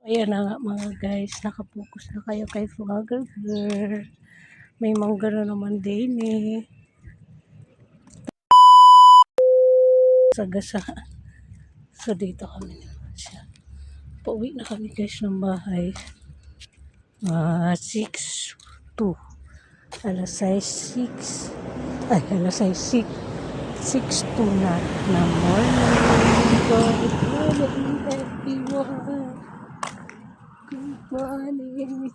Ayan na nga mga guys, nakapokus na kayo kay Vlogger Girl. May mangga na naman din eh. Sagasa. So dito kami naman siya. Pauwi na kami guys ng bahay. 6:02. Alas 6. Ay, alas 6. 6:02 na ng morning. Good morning everyone. Good morning.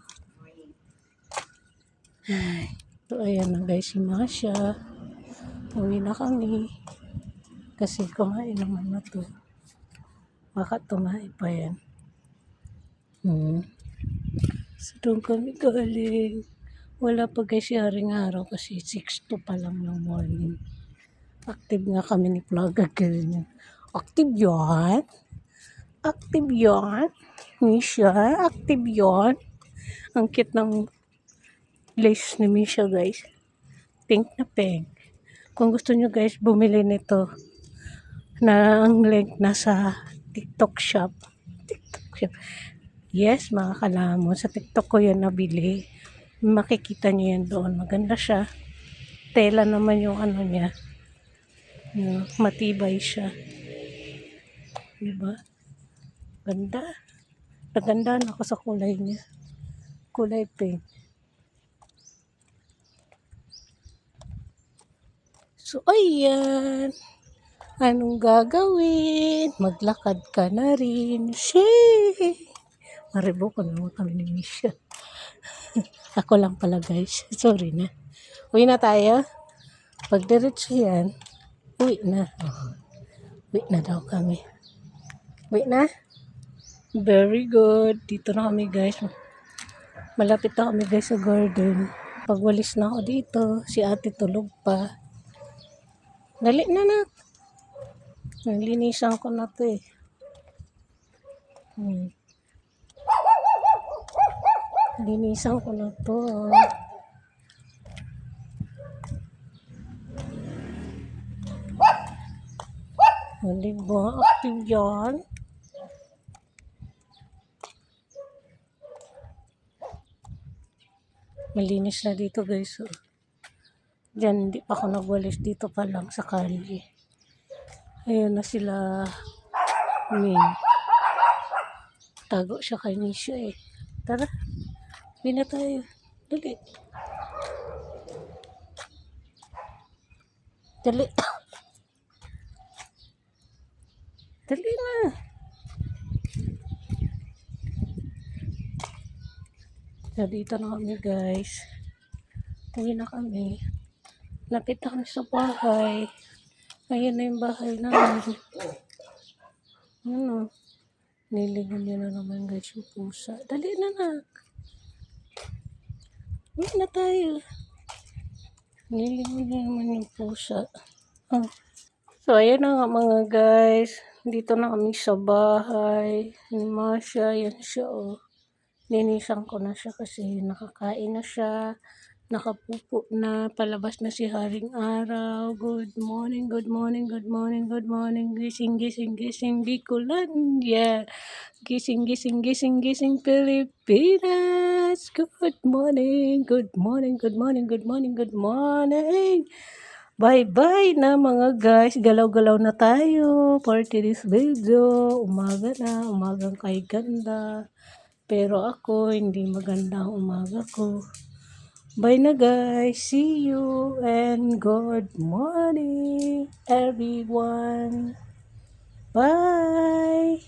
Ay, so ayan na guys si Masha. Uwi na kami. Kasi kumain naman na to. Baka tumain pa yan. So doon kami galing. Wala pa guys si Haring Araw kasi 6:02 pa lang ng morning. Active nga kami ni Vlogger Girl. Active yan? Active yan? Misha, active yan? Ang cute ng lace ni Misha guys. Pink na pink. Kung gusto nyo guys bumili nito na ang link nasa TikTok shop. TikTok shop. Yes, mga kalamon. Sa TikTok ko yan nabili. Makikita nyo yan doon. Maganda siya. Tela naman yung ano niya. Matibay siya. Diba? Ganda. Nagandaan ako sa kulay niya. Kulay pink. So, ayan. Anong gagawin? Maglakad ka na rin. Shee! Maribo ko naman kami ni Misha. Ako lang pala guys. Sorry na. Uwi na tayo. Pag diretso yan, uwi na. Uwi na daw kami. Uwi na? Very good. Dito na kami guys. Malapit na kami guys sa garden. Pag walis na ako dito, si ate tulog pa. Dali na na. Nalinisan ko na to eh. Linisan ko na to. Hindi ba? Active yan? Malinis na dito guys. Diyan hindi pa ako nagwalis, dito pa lang sa kalye. Ayan na sila. Tago siya kay Misha eh. Tara. Uwi na tayo. Dali. Dali. Dali na. So, dito na kami guys. Uwi na kami. Lapit na kami sa bahay. Ayan na yung bahay namin. Ano? Nilingon niya na naman guys yung pusa. Dali na na. Uwi na tayo. Nilingon niya naman yung pusa. So, ayan na nga mga guys. Dito na kami sa bahay. Ni Masha. Yan siya oh. Linisan ko na siya kasi nakakain na siya. Nakapupo na. Palabas na si Haring Araw. Good morning, good morning, good morning, good morning. Gising, gising, gising. Bicolandia. Gising, gising, gising, gising Pilipinas. Good morning, good morning, good morning, good morning, good morning. Bye-bye na mga guys. Galaw-galaw na tayo for today's video. Umaga na. Umagang kay ganda. Pero ako, hindi maganda ang umaga ko. Bye na guys. See you and good morning everyone. Bye.